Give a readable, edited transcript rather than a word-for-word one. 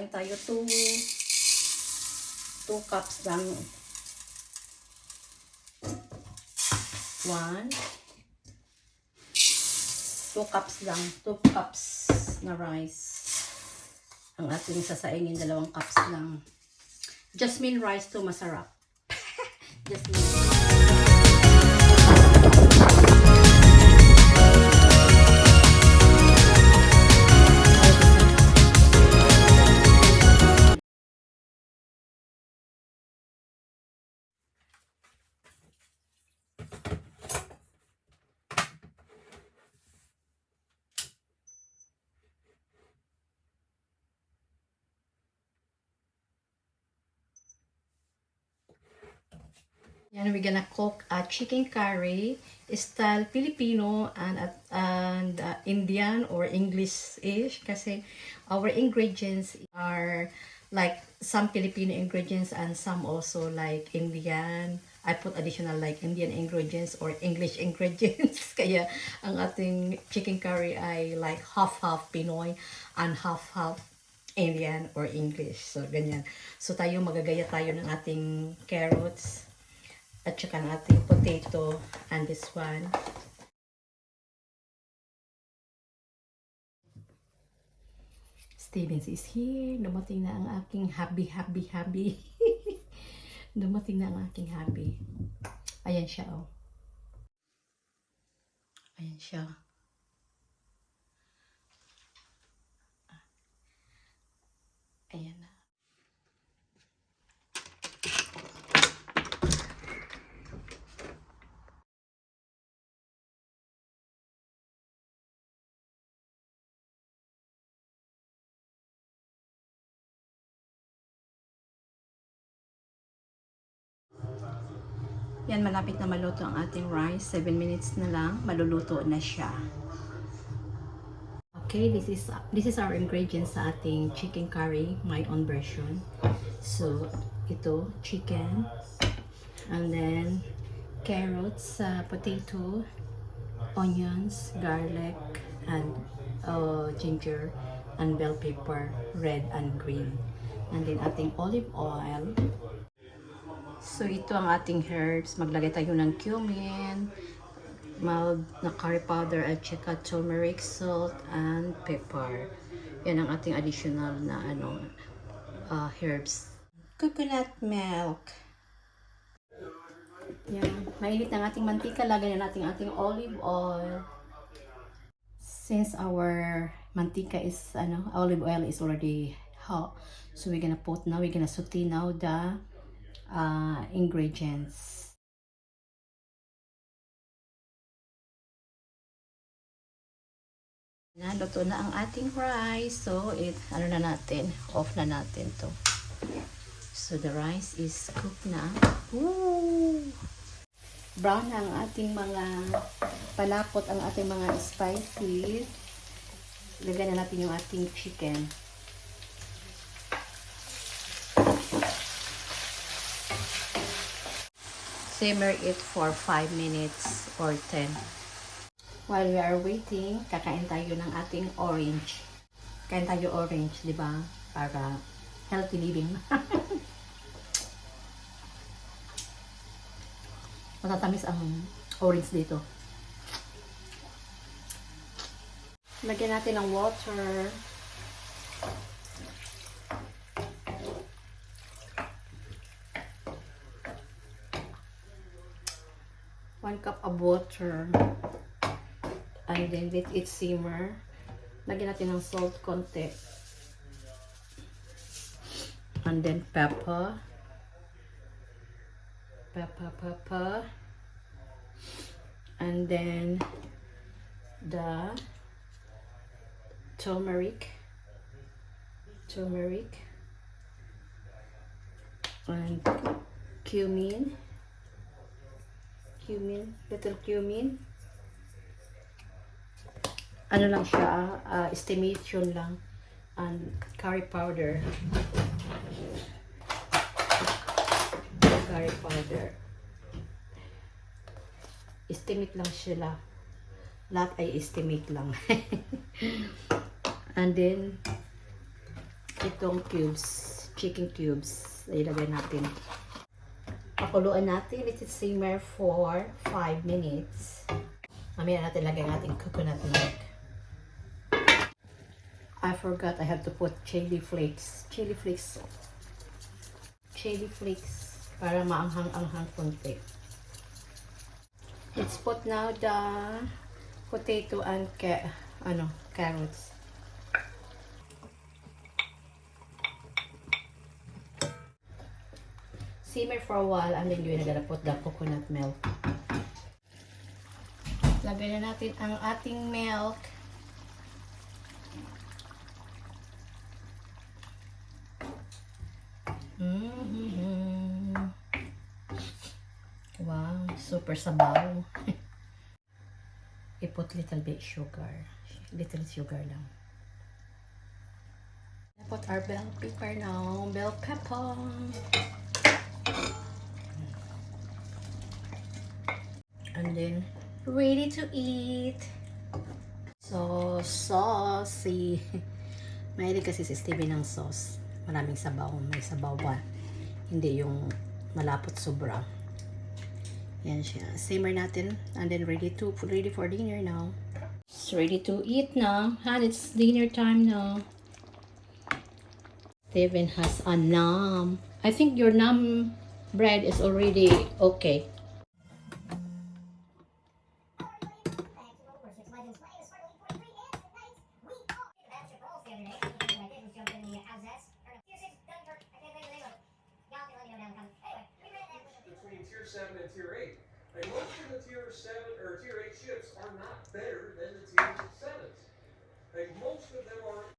kakain tayo 2 cups lang. 2 cups lang. 2 cups na rice. Ang ating sasaingin, 2 cups lang. Jasmine rice to masarap. Jasmine. Yan, we're gonna cook a chicken curry style Filipino and Indian or English-ish kasi our ingredients are like some Filipino ingredients and some also like Indian. I put additional like Indian ingredients or English ingredients. Kaya ang ating chicken curry ay like half-half Pinoy and half-half Indian or English. So, ganyan. So, magagaya tayo ng ating carrots at saka ng ating potato and this one. Stevens is here. Dumating na ang aking hubby. Dumating na ang aking hubby. Ayan siya, oh. Ayan siya. Ayan na. Yan, malapit na maluto ang ating rice. 7 minutes na lang, maluluto na siya. Okay, this is our ingredients sa ating chicken curry, my own version. So, ito, chicken, and then carrots, potato, onions, garlic, and ginger, and bell pepper, red and green. And then ating olive oil. So, ito ang ating herbs. Maglagay tayo ng cumin, mild na curry powder, at saka turmeric, salt, and pepper. Yan ang ating additional na herbs. Coconut milk. Yan. Mainit ng ating mantika. Lagyan na natin ating olive oil. Since our mantika is, olive oil is already hot, so we're gonna saute now the ingredients. Luto na ang ating rice. So, off na natin to. So, the rice is cooked na. Woo! Brown na ang ating palapot, ang ating mga spices. Lagyan na natin yung ating chicken. Simmer it for 5 minutes or 10. While we are waiting, kakain tayo ng ating orange. Kain tayo orange, di ba? Para healthy living. Matatamis ang orange dito. Lagyan natin ng water. One cup of water. And then let it simmer. Lagyan natin ng salt konti. And then pepper. Pepper. And then the turmeric. And cumin. Little cumin. Ano lang siya, estimation lang. And curry powder. Estimate lang sila. Lahat ay estimate lang. And then itong cubes, chicken cubes. Ilagay natin. Pakuluan natin. Let it simmer for 5 minutes. Mamaya natin lagay natin coconut milk. I forgot I have to put chili flakes. Chili flakes. Chili flakes para maanghang-anghang konti. Let's put now the potato and carrots. Simmer for a while and then you're gonna put the coconut milk. Lagay na natin ang ating milk. Wow, super sabaw. I put little bit sugar. Little sugar lang. I put our bell pepper now. Bell pepper. And then, ready to eat. So, saucy. Mahilig kasi si Stevie ng sauce. Maraming sabaw. May sabaw pa. Hindi yung malapot sobra. Yan siya. Simmer natin. And then, ready for dinner now. It's ready to eat now. And it's dinner time now. Steven has a naan. I think your naan bread is already okay. Between tier 7 and tier 8. And most of the tier 7 or tier 8 ships are not better than the tier 7s. And most of them are